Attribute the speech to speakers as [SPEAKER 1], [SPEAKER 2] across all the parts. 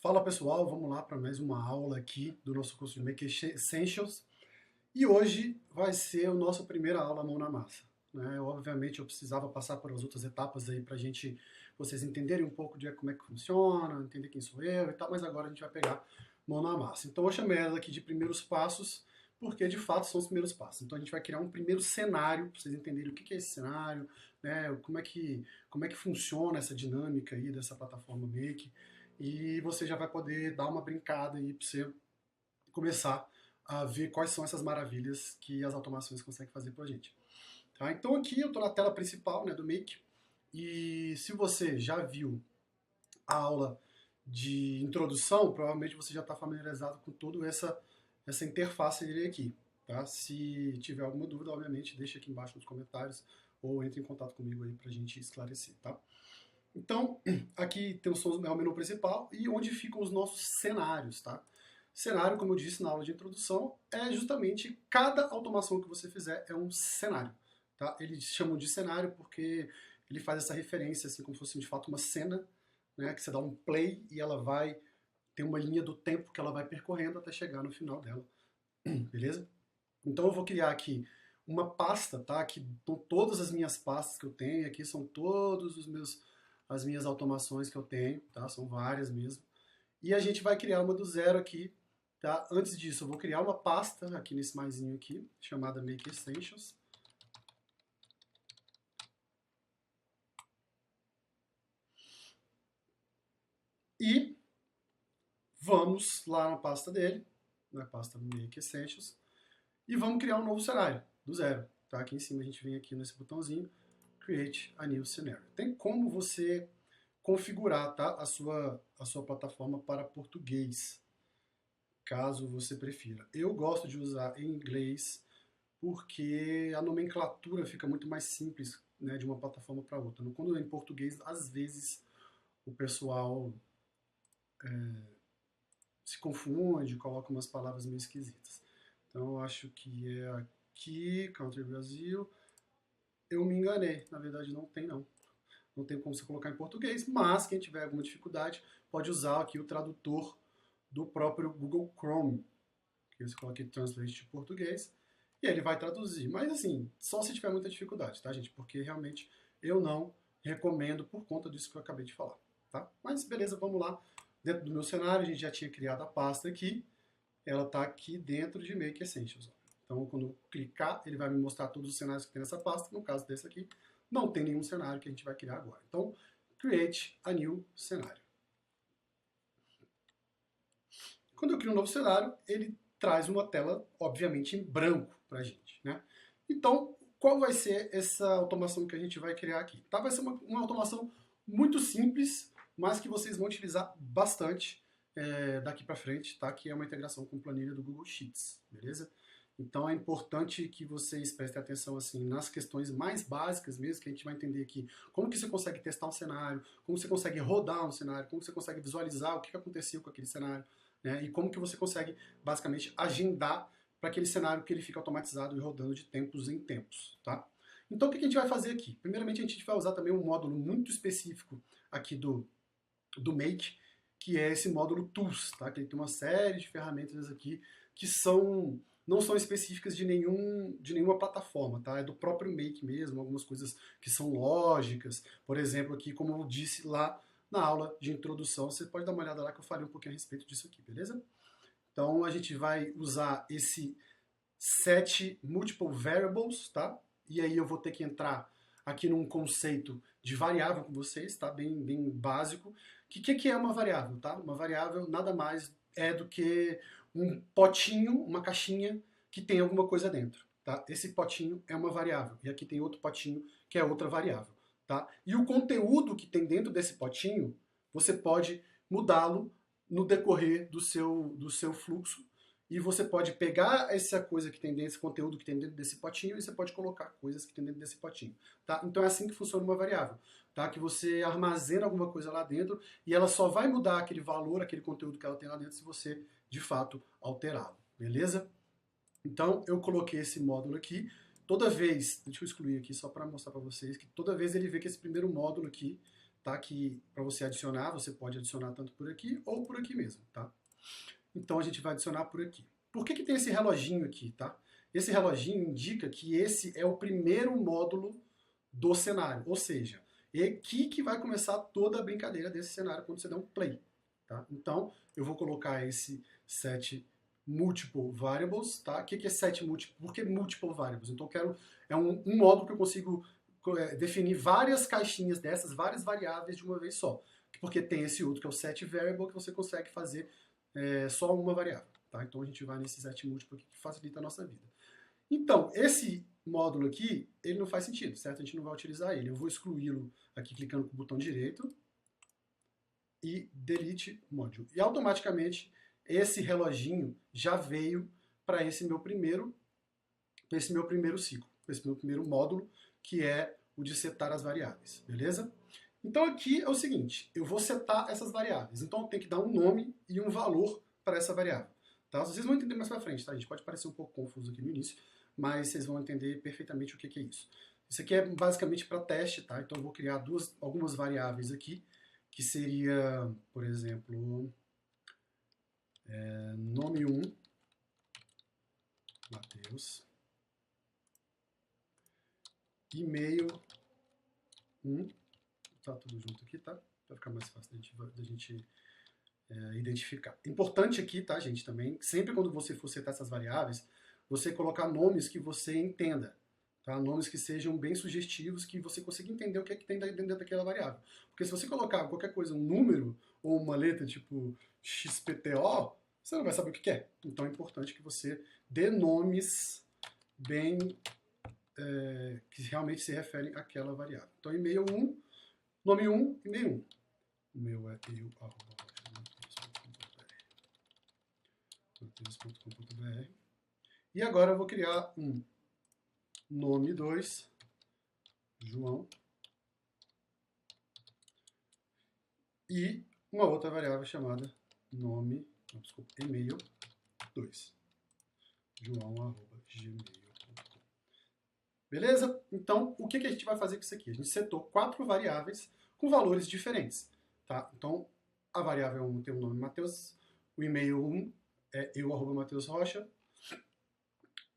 [SPEAKER 1] Fala pessoal, vamos lá para mais uma aula aqui do nosso curso de Make Essentials. E hoje vai ser a nossa primeira aula mão na massa, né? Obviamente eu precisava passar por as outras etapas aí para vocês entenderem um pouco de como é que funciona, entender quem sou eu e tal, mas agora a gente vai pegar mão na massa. Então eu chamei ela aqui de primeiros passos, porque de fato são os primeiros passos. Então a gente vai criar um primeiro cenário, para vocês entenderem o que é esse cenário, né? Como é que funciona essa dinâmica aí dessa plataforma Make. E você já vai poder dar uma brincada aí para você começar a ver quais são essas maravilhas que as automações conseguem fazer para a gente. Tá? Então aqui eu estou na tela principal, né, do Make, e se você já viu a aula de introdução, provavelmente você já está familiarizado com toda essa interface dele aqui. Tá? Se tiver alguma dúvida, obviamente, deixa aqui embaixo nos comentários ou entre em contato comigo aí para a gente esclarecer. Tá? Então, aqui tem o menu principal e onde ficam os nossos cenários, tá? Cenário, como eu disse na aula de introdução, é justamente cada automação que você fizer é um cenário, tá? Eles chamam de cenário porque ele faz essa referência, assim, como se fosse de fato uma cena, né? Que você dá um play e ela vai ter uma linha do tempo que ela vai percorrendo até chegar no final dela, beleza? Então eu vou criar aqui uma pasta, tá? Aqui estão todas as minhas pastas que eu tenho, aqui são todos as minhas automações que eu tenho, tá? São várias mesmo. E a gente vai criar uma do zero aqui, tá? Antes disso, eu vou criar uma pasta aqui nesse maisinho aqui, chamada Make Essentials. E vamos lá na pasta dele, na pasta Make Essentials, e vamos criar um novo cenário, do zero. Tá? Aqui em cima a gente vem aqui nesse botãozinho, Create a New Scenario. Tem como você configurar, tá, a sua plataforma para português, caso você prefira. Eu gosto de usar em inglês porque a nomenclatura fica muito mais simples, né, de uma plataforma para outra. Quando é em português, às vezes o pessoal se confunde, coloca umas palavras meio esquisitas. Então eu acho que é aqui, Country Brasil. Eu me enganei, na verdade não tem não. Não tem como você colocar em português, mas quem tiver alguma dificuldade pode usar aqui o tradutor do próprio Google Chrome, que você coloca aqui Translate de português, e ele vai traduzir. Mas assim, só se tiver muita dificuldade, tá, gente? Porque realmente eu não recomendo por conta disso que eu acabei de falar, tá? Mas beleza, vamos lá. Dentro do meu cenário, a gente já tinha criado a pasta aqui, ela está aqui dentro de Make Essentials. Então, quando eu clicar, ele vai me mostrar todos os cenários que tem nessa pasta. No caso desse aqui, não tem nenhum cenário que a gente vai criar agora. Então, Create a New Cenário. Quando eu crio um novo cenário, ele traz uma tela, obviamente, em branco para a gente, né? Então, qual vai ser essa automação que a gente vai criar aqui? Tá? Vai ser uma automação muito simples, mas que vocês vão utilizar bastante daqui para frente, tá? Que é uma integração com planilha do Google Sheets, beleza? Então é importante que vocês prestem atenção assim nas questões mais básicas mesmo, que a gente vai entender aqui como que você consegue testar um cenário, como você consegue rodar um cenário, como você consegue visualizar o que aconteceu com aquele cenário, né? E como que você consegue basicamente agendar para aquele cenário que ele fica automatizado e rodando de tempos em tempos, tá? Então o que a gente vai fazer aqui? Primeiramente a gente vai usar também um módulo muito específico aqui do Make, que é esse módulo Tools, tá? Que ele tem uma série de ferramentas aqui que não são específicas de nenhuma plataforma, tá? É do próprio Make mesmo, algumas coisas que são lógicas. Por exemplo, aqui, como eu disse lá na aula de introdução, você pode dar uma olhada lá que eu falei um pouquinho a respeito disso aqui, beleza? Então a gente vai usar esse set multiple variables, tá? E aí eu vou ter que entrar aqui num conceito de variável com vocês, tá? Bem básico. Que é uma variável, tá? Uma variável nada mais é do que um potinho, uma caixinha que tem alguma coisa dentro, tá? Esse potinho é uma variável e aqui tem outro potinho que é outra variável, tá? E o conteúdo que tem dentro desse potinho, você pode mudá-lo no decorrer do seu fluxo e você pode pegar essa coisa que tem dentro, esse conteúdo que tem dentro desse potinho, e você pode colocar coisas que tem dentro desse potinho, tá? Então é assim que funciona uma variável, tá? Que você armazena alguma coisa lá dentro e ela só vai mudar aquele valor, aquele conteúdo que ela tem lá dentro, se você, de fato, alterá-lo, beleza? Então eu coloquei esse módulo aqui. Toda vez, deixa eu excluir aqui só para mostrar para vocês, que toda vez ele vê que esse primeiro módulo aqui, tá? Que para você adicionar, você pode adicionar tanto por aqui ou por aqui mesmo, tá? Então a gente vai adicionar por aqui. Por que tem esse reloginho aqui, tá? Esse reloginho indica que esse é o primeiro módulo do cenário, ou seja, é aqui que vai começar toda a brincadeira desse cenário quando você der um play, tá? Então eu vou colocar esse set multiple variables, tá? O que é set multiple? Por que multiple variables? Então eu quero, é um módulo que eu consigo definir várias caixinhas dessas, várias variáveis de uma vez só. Porque tem esse outro que é o set variable que você consegue fazer só uma variável. Tá? Então a gente vai nesse set múltiplo aqui que facilita a nossa vida. Então, esse módulo aqui, ele não faz sentido, certo? A gente não vai utilizar ele. Eu vou excluí-lo aqui clicando com o botão direito e delete module. E automaticamente esse reloginho já veio para esse meu primeiro ciclo, esse meu primeiro módulo, que é o de setar as variáveis, beleza? Então aqui é o seguinte, eu vou setar essas variáveis, então eu tenho que dar um nome e um valor para essa variável. Tá? Vocês vão entender mais pra frente, tá, gente? Pode parecer um pouco confuso aqui no início, mas vocês vão entender perfeitamente o que é isso. Isso aqui é basicamente para teste, tá? Então eu vou criar algumas variáveis aqui, que seria, por exemplo, nome 1, Matheus, e-mail 1, tá tudo junto aqui, tá? Para ficar mais fácil da gente identificar. Importante aqui, tá, gente, também, sempre quando você for setar essas variáveis, você colocar nomes que você entenda, tá? Nomes que sejam bem sugestivos, que você consiga entender o que é que tem dentro daquela variável. Porque se você colocar qualquer coisa, um número ou uma letra tipo XPTO, você não vai saber o que é. Então é importante que você dê nomes bem que realmente se referem àquela variável. Então e-mail 1, nome 1, e-mail 1. O meu é eu@mateus.com.br. E agora eu vou criar um nome 2, João, e uma outra variável chamada e-mail 2, joão@gmail.com. Beleza? Então, o que a gente vai fazer com isso aqui? A gente setou 4 variáveis com valores diferentes. Tá? Então, a variável 1 tem o nome Matheus, o e-mail 1 é eu@mateusrocha,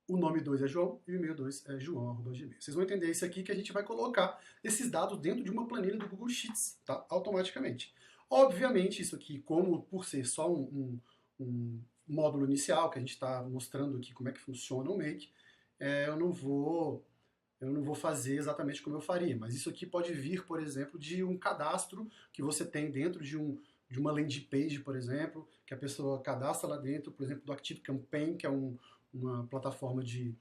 [SPEAKER 1] o nome 2 é João e o e-mail 2 é joão@gmail. Vocês vão entender isso aqui que a gente vai colocar esses dados dentro de uma planilha do Google Sheets, tá? Automaticamente. Obviamente, isso aqui, como por ser só um módulo inicial, que a gente está mostrando aqui como é que funciona o Make, eu não vou fazer exatamente como eu faria, mas isso aqui pode vir, por exemplo, de um cadastro que você tem dentro de uma landing page, por exemplo, que a pessoa cadastra lá dentro, por exemplo, do ActiveCampaign, que é uma plataforma de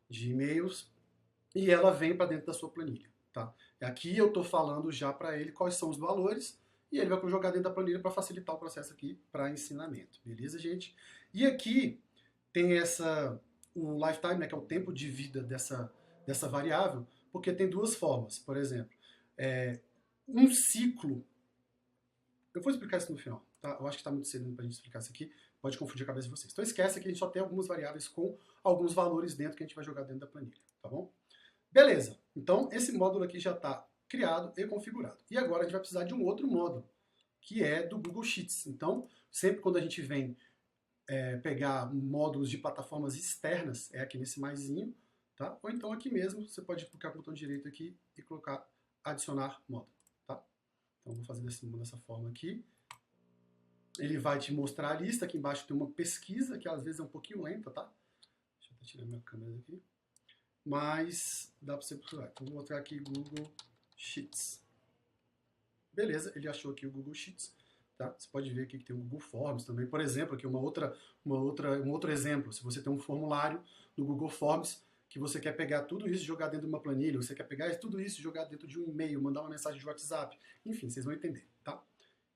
[SPEAKER 1] e-mails, e ela vem para dentro da sua planilha. Tá? Aqui eu estou falando já para ele quais são os valores, e ele vai jogar dentro da planilha para facilitar o processo aqui para ensinamento. Beleza, gente? E aqui tem o lifetime, né, que é o tempo de vida dessa variável, porque tem duas formas. Por exemplo, um ciclo. Eu vou explicar isso no final, tá? Eu acho que está muito cedo para a gente explicar isso aqui, pode confundir a cabeça de vocês. Então esquece que a gente só tem algumas variáveis com alguns valores dentro que a gente vai jogar dentro da planilha, tá bom? Beleza, então esse módulo aqui já está criado e configurado. E agora a gente vai precisar de um outro módulo, que é do Google Sheets. Então, sempre quando a gente vem pegar módulos de plataformas externas, é aqui nesse maisinho, tá? Ou então aqui mesmo, você pode clicar com o botão direito aqui e colocar adicionar módulo, tá? Então vou fazer dessa forma aqui. Ele vai te mostrar a lista, aqui embaixo tem uma pesquisa, que às vezes é um pouquinho lenta, tá? Deixa eu até tirar minha câmera aqui. Mas dá para você procurar. Então vou botar aqui Google Sheets. Beleza, ele achou aqui o Google Sheets. Tá? Você pode ver aqui que tem o Google Forms também. Por exemplo, aqui um outro exemplo. Se você tem um formulário no Google Forms que você quer pegar tudo isso e jogar dentro de uma planilha, você quer pegar tudo isso e jogar dentro de um e-mail, mandar uma mensagem de WhatsApp, enfim, vocês vão entender. Tá?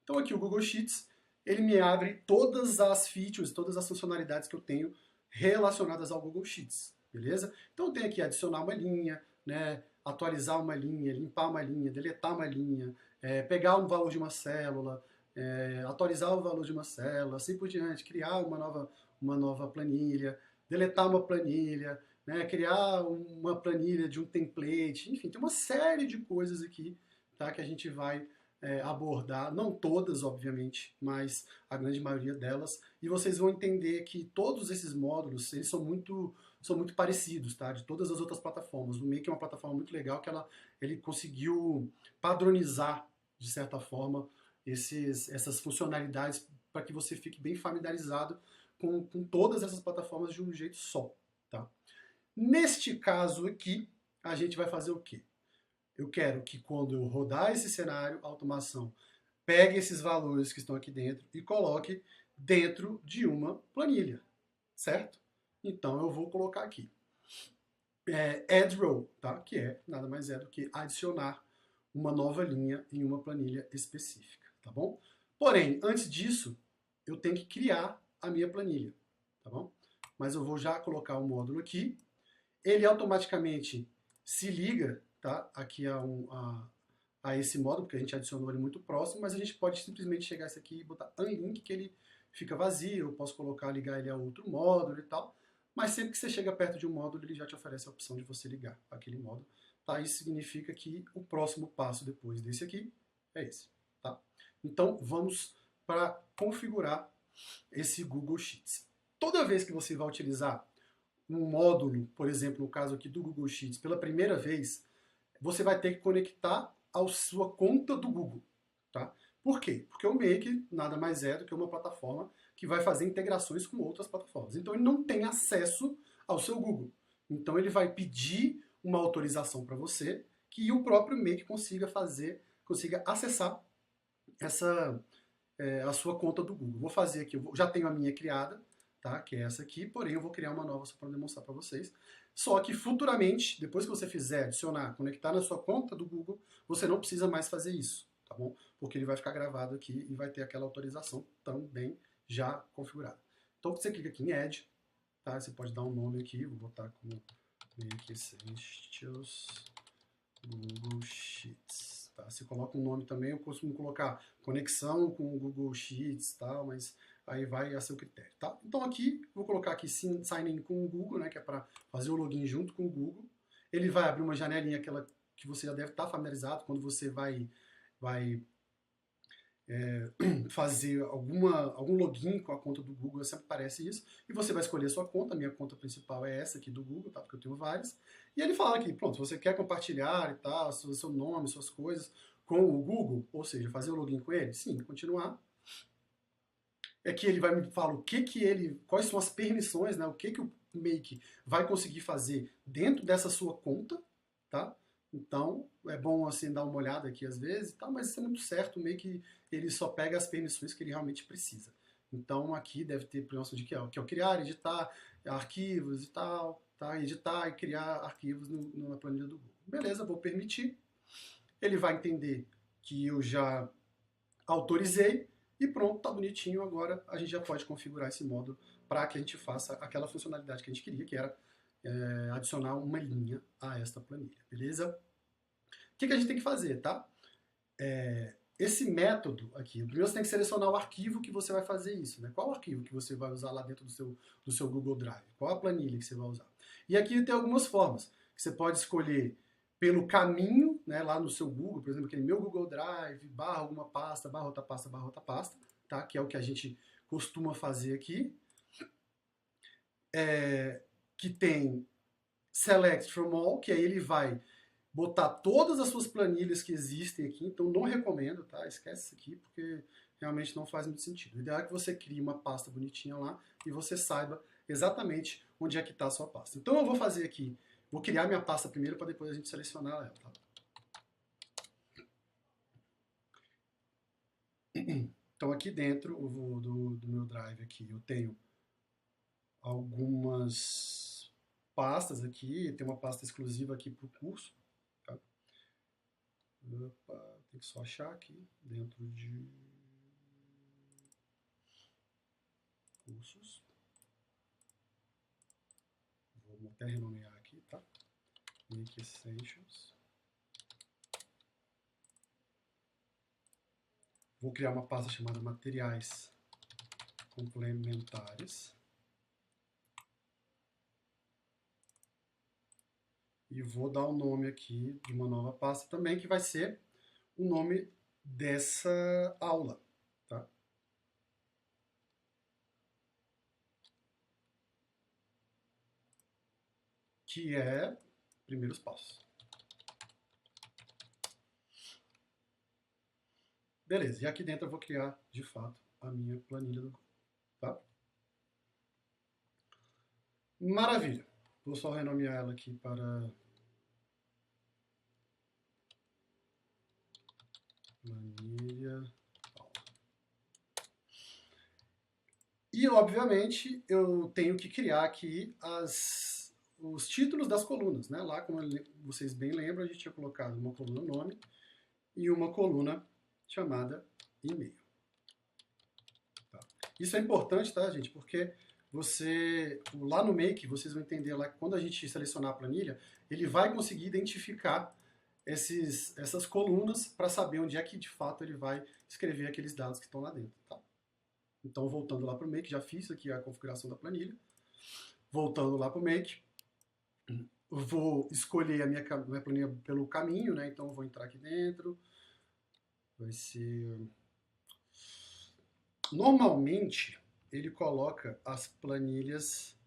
[SPEAKER 1] Então aqui o Google Sheets, ele me abre todas as features, todas as funcionalidades que eu tenho relacionadas ao Google Sheets. Beleza? Então tem aqui adicionar uma linha, né, atualizar uma linha, limpar uma linha, deletar uma linha, pegar um valor de uma célula, atualizar o valor de uma célula, assim por diante, criar uma nova planilha, deletar uma planilha, né, criar uma planilha de um template, enfim, tem uma série de coisas aqui, tá, que a gente vai abordar, não todas, obviamente, mas a grande maioria delas, e vocês vão entender que todos esses módulos, eles são muito parecidos, tá? De todas as outras plataformas. O Make é uma plataforma muito legal que ele conseguiu padronizar, de certa forma, essas funcionalidades para que você fique bem familiarizado com todas essas plataformas de um jeito só, tá? Neste caso aqui, a gente vai fazer o quê? Eu quero que quando eu rodar esse cenário, a automação pegue esses valores que estão aqui dentro e coloque dentro de uma planilha, certo? Então eu vou colocar aqui add row, tá? Que nada mais é do que adicionar uma nova linha em uma planilha específica, tá bom? Porém, antes disso, eu tenho que criar a minha planilha, tá bom? Mas eu vou já colocar o módulo aqui. Ele automaticamente se liga, tá? Aqui a esse módulo, porque a gente adicionou ele muito próximo, mas a gente pode simplesmente chegar esse aqui e botar unlink, que ele fica vazio, eu posso colocar, ligar ele a outro módulo e tal, mas sempre que você chega perto de um módulo, ele já te oferece a opção de você ligar aquele módulo, tá? Isso significa que o próximo passo depois desse aqui é esse, tá? Então, vamos para configurar esse Google Sheets. Toda vez que você vai utilizar um módulo, por exemplo, no caso aqui do Google Sheets, pela primeira vez, você vai ter que conectar a sua conta do Google, tá? Por quê? Porque o Make nada mais é do que uma plataforma que vai fazer integrações com outras plataformas. Então ele não tem acesso ao seu Google. Então ele vai pedir uma autorização para você que o próprio Make consiga acessar a sua conta do Google. Vou fazer aqui, já tenho a minha criada, tá? Que é essa aqui, porém eu vou criar uma nova só para demonstrar para vocês. Só que futuramente, depois que você fizer adicionar, conectar na sua conta do Google, você não precisa mais fazer isso, tá bom? Porque ele vai ficar gravado aqui e vai ter aquela autorização também já configurada. Então você clica aqui em Add, tá? Você pode dar um nome aqui, vou botar como Make Essentials Google Sheets. Tá? Você coloca um nome também, eu costumo colocar conexão com o Google Sheets, tá? Mas aí vai a seu critério, tá? Então aqui, vou colocar aqui sign in com o Google, né? Que é para fazer o login junto com o Google. Ele vai abrir uma janelinha, aquela que você já deve estar familiarizado, quando você vai fazer algum login com a conta do Google, sempre aparece isso, e você vai escolher a sua conta, a minha conta principal é essa aqui do Google, tá? Porque eu tenho várias, e ele fala aqui, pronto, você quer compartilhar e tal, seu nome, suas coisas com o Google, ou seja, fazer o login com ele? Sim, continuar. Aqui ele vai me falar quais são as permissões, né? O que o Make vai conseguir fazer dentro dessa sua conta, tá? Então, é bom assim dar uma olhada aqui às vezes, tá? Mas isso é muito certo, meio que ele só pega as permissões que ele realmente precisa. Então, aqui deve ter permissão de que é o criar, editar arquivos e tal, tá? Editar e criar arquivos na planilha do Google. Beleza, vou permitir. Ele vai entender que eu já autorizei e pronto, tá bonitinho. Agora a gente já pode configurar esse módulo para que a gente faça aquela funcionalidade que a gente queria, que era adicionar uma linha a esta planilha, beleza? O que a gente tem que fazer, tá? Esse método aqui, primeiro você tem que selecionar o arquivo que você vai fazer isso, né? Qual arquivo que você vai usar lá dentro do seu Google Drive? Qual a planilha que você vai usar? E aqui tem algumas formas. Você pode escolher pelo caminho, né, lá no seu Google, por exemplo, aquele meu Google Drive, barra alguma pasta, barra outra pasta, tá? Que é o que a gente costuma fazer aqui. Que tem Select from All, que aí ele vai botar todas as suas planilhas que existem aqui, então não recomendo, tá? Esquece isso aqui, porque realmente não faz muito sentido. O ideal é que você crie uma pasta bonitinha lá e você saiba exatamente onde é que está a sua pasta. Então eu vou fazer aqui, vou criar minha pasta primeiro para depois a gente selecionar ela, tá? Então aqui dentro do meu Drive aqui eu tenho algumas pastas aqui, tem uma pasta exclusiva aqui para o curso, tá? Opa, tem que só achar aqui dentro de cursos. Vou até renomear aqui, tá? Make Essentials. Vou criar uma pasta chamada Materiais Complementares. E vou dar um nome aqui de uma nova pasta também, que vai ser o nome dessa aula, tá? Que é primeiros passos. Beleza, e aqui dentro eu vou criar, de fato, a minha planilha do Google, tá? Maravilha. Vou só renomear ela aqui para planilha Paula. E, obviamente, eu tenho que criar aqui os títulos das colunas, né? Lá, como vocês bem lembram, a gente tinha colocado uma coluna nome e uma coluna chamada e-mail. Tá? Isso é importante, tá, gente? Porque lá no Make, vocês vão entender lá que quando a gente selecionar a planilha, ele vai conseguir identificar essas colunas para saber onde é que, de fato, ele vai escrever aqueles dados que estão lá dentro. Tá? Então, voltando lá para o Make, já fiz aqui a configuração da planilha. Voltando lá para o Make, vou escolher a minha planilha pelo caminho, né? Então, eu vou entrar aqui dentro. Vai ser... Normalmente, ele coloca as planilhas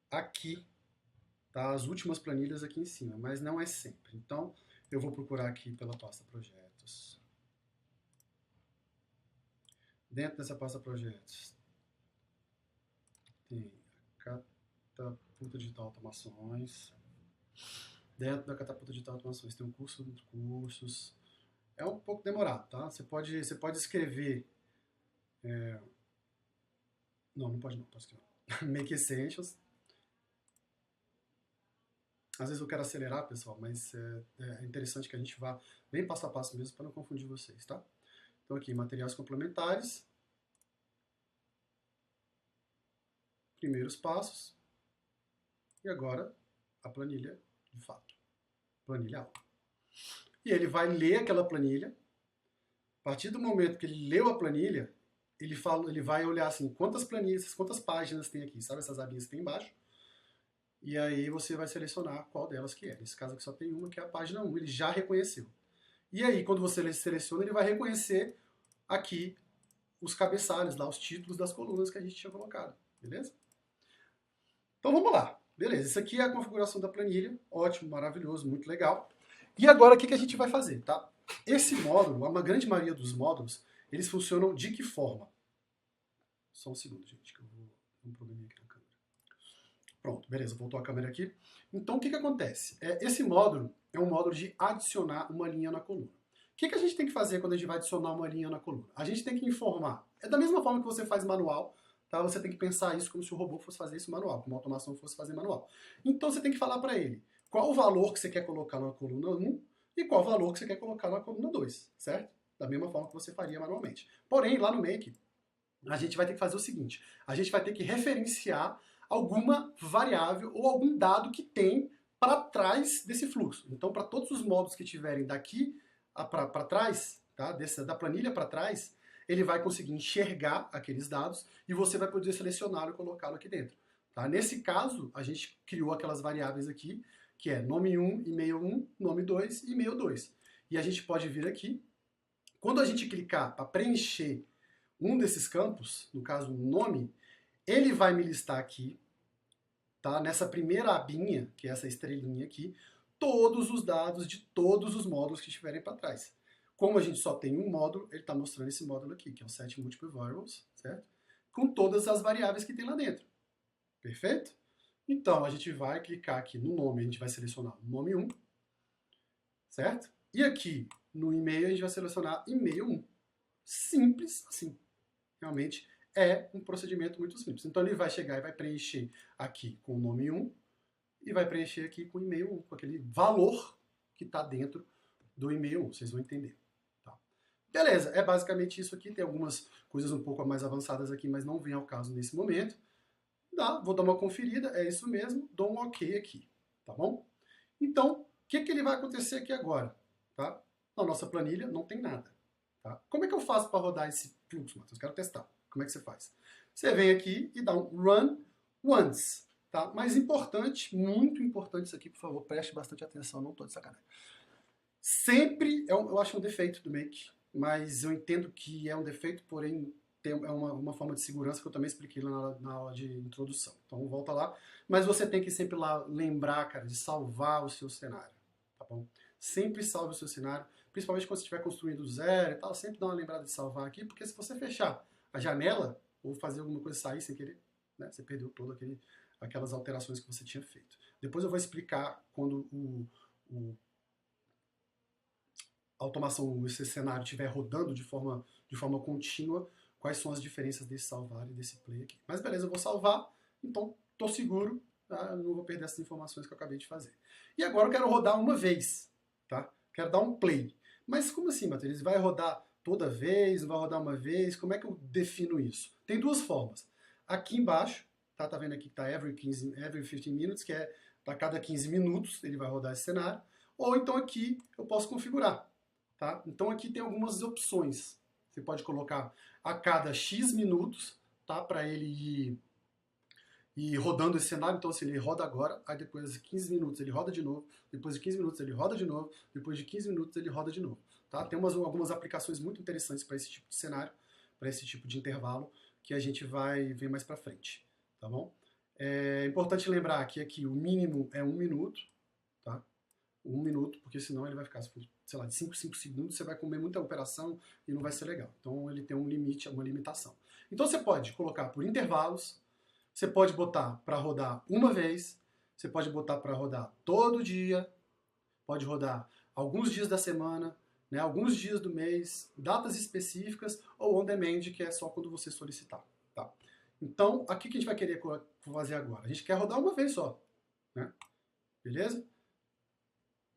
[SPEAKER 1] aqui, tá? As últimas planilhas aqui em cima, mas não é sempre. Então, eu vou procurar aqui pela pasta projetos. Dentro dessa pasta projetos, tem a Catapulta Digital Automações. Dentro da Catapulta Digital Automações tem um curso de cursos. É um pouco demorado, tá? Você pode escrever... Não pode não, pode escrever. Make Essentials. Às vezes eu quero acelerar, pessoal, mas é interessante que a gente vá bem passo a passo mesmo para não confundir vocês, tá? Então aqui, materiais complementares. Primeiros passos. E agora, a planilha de fato. Planilha aula. E ele vai ler aquela planilha. A partir do momento que ele leu a planilha, ele vai olhar assim, quantas planilhas, quantas páginas tem aqui, sabe essas abinhas que tem embaixo? E aí você vai selecionar qual delas que é. Nesse caso aqui só tem uma, que é a página 1, ele já reconheceu. E aí, quando você seleciona, ele vai reconhecer aqui os cabeçalhos, lá, os títulos das colunas que a gente tinha colocado, beleza? Então vamos lá. Beleza, isso aqui é a configuração da planilha. Ótimo, maravilhoso, muito legal. E agora o que a gente vai fazer, tá? Esse módulo, uma grande maioria dos módulos, eles funcionam de que forma? Só um segundo, gente, que eu vou ter um probleminha aqui na câmera. Pronto, beleza, voltou a câmera aqui. Então o que acontece? Esse módulo é um módulo de adicionar uma linha na coluna. O que a gente tem que fazer quando a gente vai adicionar uma linha na coluna? A gente tem que informar. É da mesma forma que você faz manual, tá? Você tem que pensar isso como se o robô fosse fazer isso manual, como a automação fosse fazer manual. Então você tem que falar para ele qual o valor que você quer colocar na coluna 1 e qual o valor que você quer colocar na coluna 2, certo? Da mesma forma que você faria manualmente. Porém, lá no Make, a gente vai ter que fazer o seguinte, a gente vai ter que referenciar alguma variável ou algum dado que tem para trás desse fluxo. Então, para todos os módulos que tiverem daqui para trás, tá? Da planilha para trás, ele vai conseguir enxergar aqueles dados e você vai poder selecioná-lo e colocá-lo aqui dentro. Tá? Nesse caso, a gente criou aquelas variáveis aqui, que é nome 1, e-mail 1, nome 2 e e-mail 2. E a gente pode vir aqui, quando a gente clicar para preencher um desses campos, no caso o nome, ele vai me listar aqui, tá? Nessa primeira abinha, que é essa estrelinha aqui, todos os dados de todos os módulos que estiverem para trás. Como a gente só tem um módulo, ele está mostrando esse módulo aqui, que é o set multiple variables, certo? Com todas as variáveis que tem lá dentro. Perfeito? Então, a gente vai clicar aqui no nome, a gente vai selecionar o nome 1, certo? E aqui no e-mail, a gente vai selecionar e-mail 1. Simples assim. Realmente é um procedimento muito simples. Então, ele vai chegar e vai preencher aqui com o nome 1 e vai preencher aqui com o e-mail 1, com aquele valor que está dentro do e-mail 1. Vocês vão entender. Tá? Beleza, é basicamente isso aqui. Tem algumas coisas um pouco mais avançadas aqui, mas não vem ao caso nesse momento. Vou dar uma conferida, é isso mesmo, dou um ok aqui, tá bom? Então, o que ele vai acontecer aqui agora? Tá? Na nossa planilha não tem nada. Tá? Como é que eu faço para rodar esse fluxo, Matheus? Quero testar. Como é que você faz? Você vem aqui e dá um run once. Tá? Mas importante, muito importante isso aqui, por favor, preste bastante atenção, não estou de sacanagem. Sempre, eu acho um defeito do Make, mas eu entendo que é um defeito, porém é uma forma de segurança que eu também expliquei lá na aula de introdução. Então volta lá. Mas você tem que sempre lá lembrar, cara, de salvar o seu cenário, tá bom? Sempre salve o seu cenário, principalmente quando você estiver construindo do zero e tal, sempre dá uma lembrada de salvar aqui, porque se você fechar a janela ou fazer alguma coisa sair sem querer, né, você perdeu todas aquelas alterações que você tinha feito. Depois eu vou explicar quando a automação, esse cenário estiver rodando de forma contínua, quais são as diferenças desse salvar e desse play aqui. Mas beleza, eu vou salvar, então estou seguro, tá? Não vou perder essas informações que eu acabei de fazer. E agora eu quero rodar uma vez, tá? Quero dar um play. Mas como assim, Matheus? Vai rodar toda vez? Não vai rodar uma vez? Como é que eu defino isso? Tem duas formas. Aqui embaixo, tá vendo aqui que está every 15 minutes, que é a cada 15 minutos ele vai rodar esse cenário. Ou então aqui eu posso configurar. Tá? Então aqui tem algumas opções. Você pode colocar a cada X minutos, tá? Para ele ir rodando esse cenário. Então, se ele roda agora, aí depois de 15 minutos ele roda de novo, depois de 15 minutos ele roda de novo, depois de 15 minutos ele roda de novo. Tá? Tem algumas aplicações muito interessantes para esse tipo de cenário, para esse tipo de intervalo, que a gente vai ver mais para frente. Tá bom? É importante lembrar que aqui o mínimo é 1 minuto, tá? 1 minuto, porque senão ele vai ficar, sei lá, de 5 segundos, você vai comer muita operação e não vai ser legal. Então ele tem um limite, uma limitação. Então você pode colocar por intervalos, você pode botar para rodar uma vez, você pode botar para rodar todo dia, pode rodar alguns dias da semana, né, alguns dias do mês, datas específicas ou on demand, que é só quando você solicitar. Tá? Então, aqui que a gente vai querer fazer agora? A gente quer rodar uma vez só. Né? Beleza?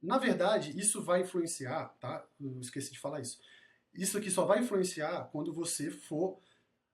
[SPEAKER 1] Na verdade, isso vai influenciar, tá? Eu esqueci de falar isso. Isso aqui só vai influenciar quando você for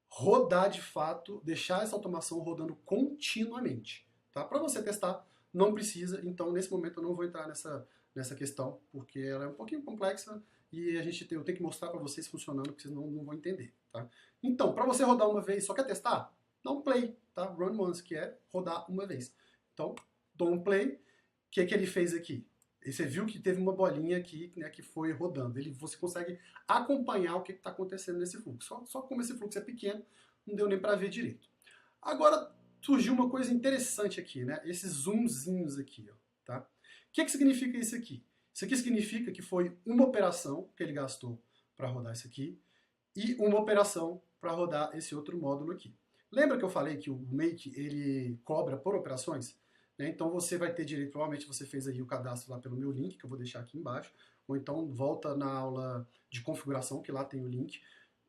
[SPEAKER 1] rodar de fato, deixar essa automação rodando continuamente. Tá? Para você testar, não precisa, então nesse momento eu não vou entrar nessa questão, porque ela é um pouquinho complexa e eu tenho que mostrar para vocês funcionando, porque vocês não vão entender. Tá? Então, para você rodar uma vez, só quer testar? Dá um play, tá? Run once, que é rodar uma vez. Então, dou um play, o que ele fez aqui? E você viu que teve uma bolinha aqui, né, que foi rodando. Você consegue acompanhar o que está acontecendo nesse fluxo. Só como esse fluxo é pequeno, não deu nem para ver direito. Agora, surgiu uma coisa interessante aqui, né? Esses zoomzinhos aqui, ó, tá? O que significa isso aqui? Isso aqui significa que foi uma operação que ele gastou para rodar isso aqui e uma operação para rodar esse outro módulo aqui. Lembra que eu falei que o Make ele cobra por operações? Então você vai ter direito, provavelmente você fez aí o cadastro lá pelo meu link, que eu vou deixar aqui embaixo, ou então volta na aula de configuração, que lá tem o link.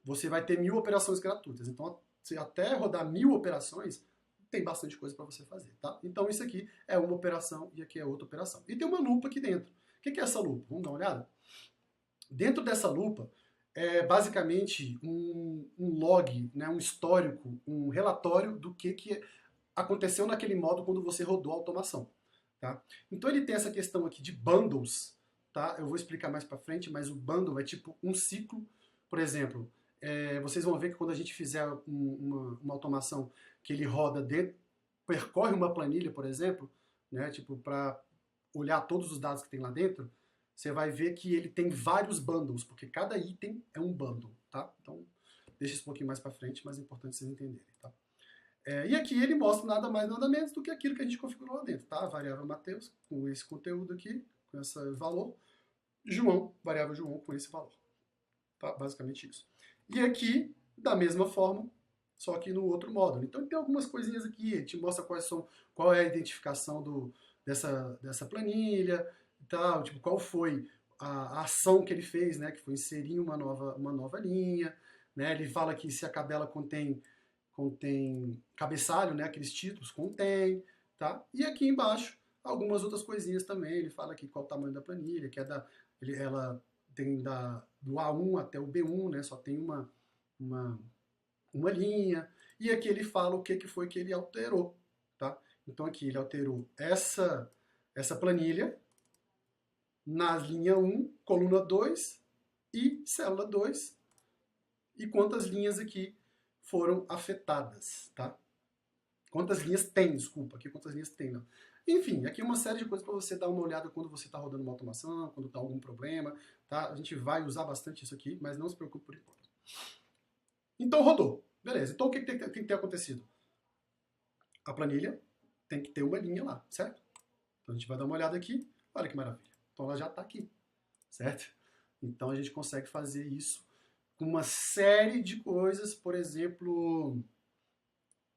[SPEAKER 1] Você vai ter 1000 operações gratuitas. Então, até rodar 1000 operações, tem bastante coisa para você fazer, tá? Então isso aqui é uma operação e aqui é outra operação. E tem uma lupa aqui dentro. O que é essa lupa? Vamos dar uma olhada? Dentro dessa lupa é basicamente um log, né, um histórico, um relatório do que aconteceu naquele modo quando você rodou a automação. Tá? Então ele tem essa questão aqui de bundles, tá? Eu vou explicar mais para frente, mas o bundle é tipo um ciclo. Por exemplo, vocês vão ver que quando a gente fizer uma automação que ele roda dentro, percorre uma planilha, por exemplo, né, tipo para olhar todos os dados que tem lá dentro, você vai ver que ele tem vários bundles, porque cada item é um bundle, tá? Então deixa isso um pouquinho mais para frente, mas é importante vocês entenderem, tá? E aqui ele mostra nada mais, nada menos do que aquilo que a gente configurou lá dentro, tá? A variável Mateus com esse conteúdo aqui, com esse valor. João, variável João com esse valor. Tá? Basicamente isso. E aqui, da mesma forma, só que no outro módulo. Então tem algumas coisinhas aqui, ele te mostra qual é a identificação dessa planilha e tal, tipo, qual foi a ação que ele fez, né? Que foi inserir uma nova linha. Né? Ele fala que se a tabela contém cabeçalho, né, aqueles títulos, contém, tá? E aqui embaixo, algumas outras coisinhas também, ele fala aqui qual o tamanho da planilha, que ela tem do A1 até o B1, né, só tem uma linha, e aqui ele fala o que foi que ele alterou, tá? Então aqui ele alterou essa planilha na linha 1, coluna 2 e célula 2, e quantas linhas aqui foram afetadas, tá? Quantas linhas tem, desculpa, aqui quantas linhas tem, não. Enfim, aqui uma série de coisas para você dar uma olhada quando você está rodando uma automação, quando está algum problema, tá? A gente vai usar bastante isso aqui, mas não se preocupe por enquanto. Então rodou. Beleza. Então o que tem que ter acontecido? A planilha tem que ter uma linha lá, certo? Então a gente vai dar uma olhada aqui. Olha que maravilha. Então ela já está aqui, certo? Então a gente consegue fazer isso com uma série de coisas. Por exemplo,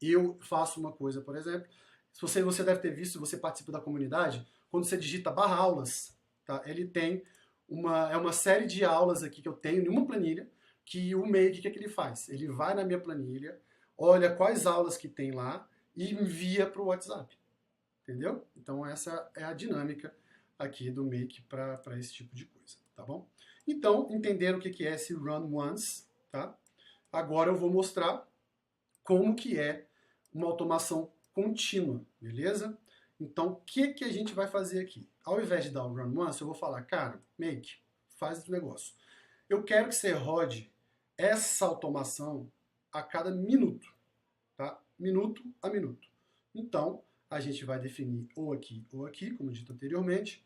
[SPEAKER 1] eu faço uma coisa, por exemplo, se você deve ter visto, se você participa da comunidade, quando você digita /aulas, tá? Ele tem uma série de aulas aqui que eu tenho em uma planilha, que o Make, o que ele faz? Ele vai na minha planilha, olha quais aulas que tem lá e envia para o WhatsApp. Entendeu? Então essa é a dinâmica aqui do Make para esse tipo de coisa, tá bom? Então, entenderam o que é esse Run Once, tá? Agora eu vou mostrar como que é uma automação contínua, beleza? Então, o que a gente vai fazer aqui? Ao invés de dar o Run Once, eu vou falar, cara, Make, faz esse negócio. Eu quero que você rode essa automação a cada minuto, tá? Minuto a minuto. Então, a gente vai definir ou aqui, como dito anteriormente,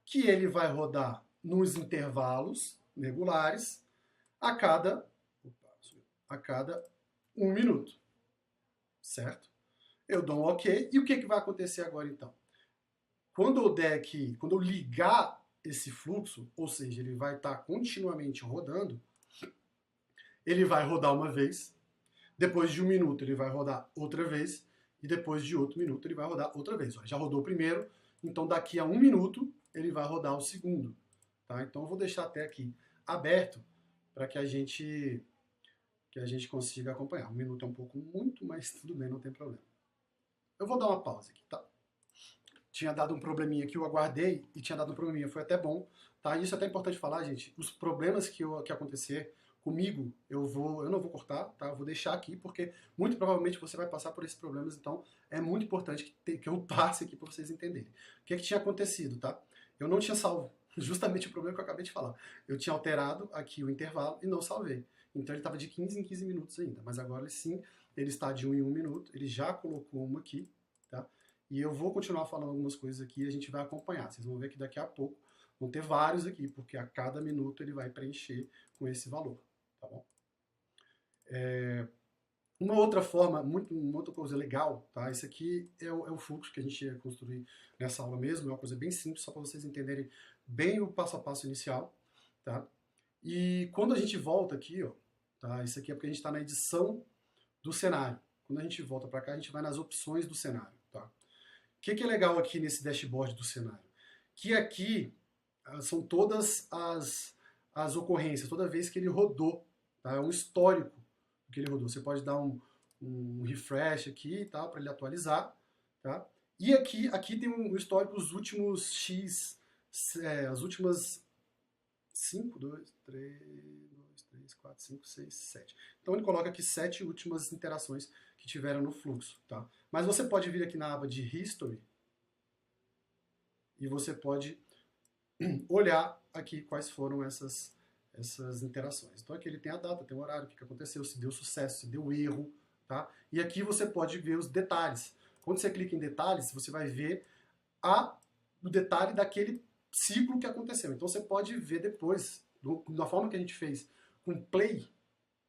[SPEAKER 1] que ele vai rodar nos intervalos regulares a cada 1 minuto, certo? Eu dou um OK, e o que vai acontecer agora então? Quando eu ligar esse fluxo, ou seja, ele vai estar continuamente rodando, ele vai rodar uma vez, depois de 1 minuto ele vai rodar outra vez, e depois de outro minuto ele vai rodar outra vez. Já rodou o primeiro, então daqui a 1 minuto ele vai rodar o segundo. Tá? Então eu vou deixar até aqui aberto para que a gente consiga acompanhar. 1 minuto é um pouco muito, mas tudo bem, não tem problema. Eu vou dar uma pausa aqui, tá? Tinha dado um probleminha que eu aguardei e tinha dado um probleminha, foi até bom, tá? Isso é até importante falar, gente. Os problemas que acontecer comigo, eu não vou cortar, tá? Eu vou deixar aqui, porque muito provavelmente você vai passar por esses problemas, então é muito importante que eu passe aqui para vocês entenderem. O que tinha acontecido, tá? Eu não tinha salvo, justamente o problema que eu acabei de falar. Eu tinha alterado aqui o intervalo e não salvei. Então ele estava de 15 em 15 minutos ainda, mas agora sim, ele está de 1 em 1 minuto, ele já colocou uma aqui, tá? E eu vou continuar falando algumas coisas aqui e a gente vai acompanhar. Vocês vão ver que daqui a pouco vão ter vários aqui, porque a cada minuto ele vai preencher com esse valor, tá bom? Uma outra forma, uma outra coisa legal, tá? Esse aqui é o fluxo que a gente ia construir nessa aula mesmo, é uma coisa bem simples, só para vocês entenderem bem o passo a passo inicial, tá? E quando a gente volta aqui, ó, tá? Isso aqui é porque a gente está na edição do cenário. Quando a gente volta para cá, a gente vai nas opções do cenário, tá? O que é legal aqui nesse dashboard do cenário? Que aqui são todas as ocorrências, toda vez que ele rodou, tá? É um histórico que ele rodou. Você pode dar um refresh aqui, tá? Para ele atualizar, tá? E aqui tem um histórico dos últimos as últimas 5, 2, 3, 4, 5, 6, 7. Então ele coloca aqui 7 últimas interações que tiveram no fluxo, tá? Mas você pode vir aqui na aba de History e você pode olhar aqui quais foram essas interações. Então aqui ele tem a data, tem o horário, o que aconteceu, se deu sucesso, se deu erro, tá? E aqui você pode ver os detalhes. Quando você clica em detalhes, você vai ver o detalhe daquele ciclo que aconteceu. Então você pode ver depois, da forma que a gente fez com play,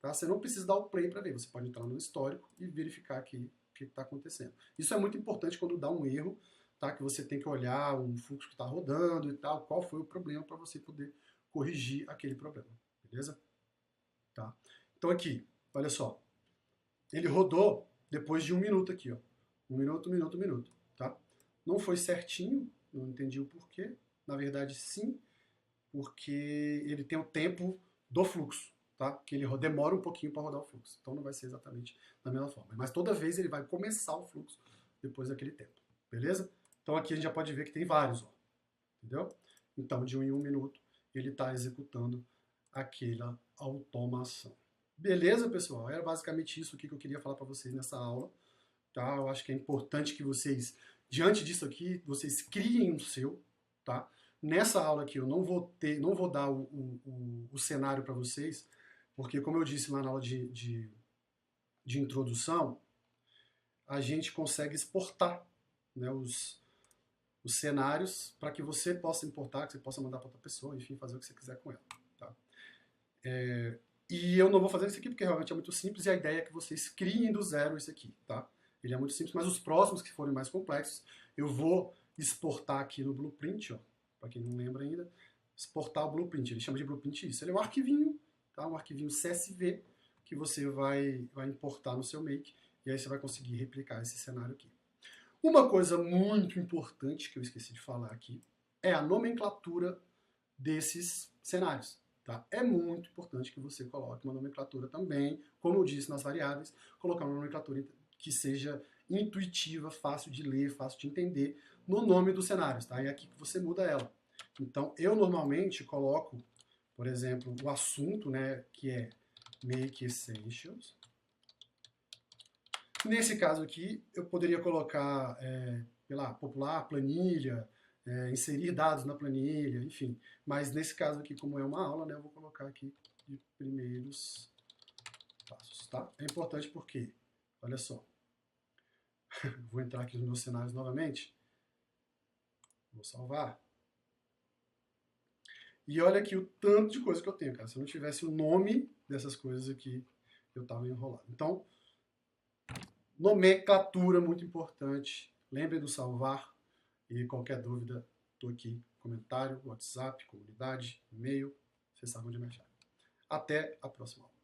[SPEAKER 1] tá? Você não precisa dar o play para ver, você pode entrar no histórico e verificar aqui o que está acontecendo. Isso é muito importante quando dá um erro, tá? Que você tem que olhar um fluxo que está rodando e tal, qual foi o problema para você poder corrigir aquele problema, beleza? Tá? Então aqui, olha só, ele rodou depois de 1 minuto aqui, ó. 1 minuto, 1 minuto, 1 minuto, tá? Não foi certinho, não entendi o porquê. Na verdade, sim, porque ele tem o tempo do fluxo, tá? Que ele demora um pouquinho para rodar o fluxo. Então não vai ser exatamente da mesma forma. Mas toda vez ele vai começar o fluxo depois daquele tempo, beleza? Então aqui a gente já pode ver que tem vários, ó, entendeu? Então de 1 em 1 minuto ele está executando aquela automação. Beleza, pessoal? Era basicamente isso aqui que eu queria falar para vocês nessa aula, tá? Eu acho que é importante que vocês, diante disso aqui, vocês criem o seu, tá? Nessa aula aqui eu não vou dar o cenário para vocês, porque como eu disse lá na aula de introdução, a gente consegue exportar, né, os cenários para que você possa importar, que você possa mandar para outra pessoa, enfim, fazer o que você quiser com ela. Tá? E eu não vou fazer isso aqui porque realmente é muito simples e a ideia é que vocês criem do zero isso aqui. Tá? Ele é muito simples, mas os próximos que forem mais complexos, eu vou exportar aqui no Blueprint, para quem não lembra ainda, exportar o Blueprint. Ele chama de Blueprint isso. Ele é um arquivinho, tá? Um arquivinho CSV que você vai importar no seu Make e aí você vai conseguir replicar esse cenário aqui. Uma coisa muito importante que eu esqueci de falar aqui é a nomenclatura desses cenários. Tá? É muito importante que você coloque uma nomenclatura também, como eu disse nas variáveis, colocar uma nomenclatura que seja intuitiva, fácil de ler, fácil de entender no nome dos cenários. Tá? E é aqui que você muda ela. Então, eu normalmente coloco, por exemplo, o assunto, né, que é Make Essentials. Nesse caso aqui, eu poderia colocar, sei lá, popular, planilha, inserir dados na planilha, enfim. Mas nesse caso aqui, como é uma aula, né, eu vou colocar aqui de primeiros passos, tá? É importante porque, olha só, vou entrar aqui nos meus cenários novamente, vou salvar. E olha aqui o tanto de coisa que eu tenho, cara. Se eu não tivesse o nome dessas coisas aqui, eu tava enrolado. Então, nomenclatura muito importante. Lembre do salvar. E qualquer dúvida, estou aqui. Comentário, WhatsApp, comunidade, e-mail. Vocês sabem onde me achar. Até a próxima aula.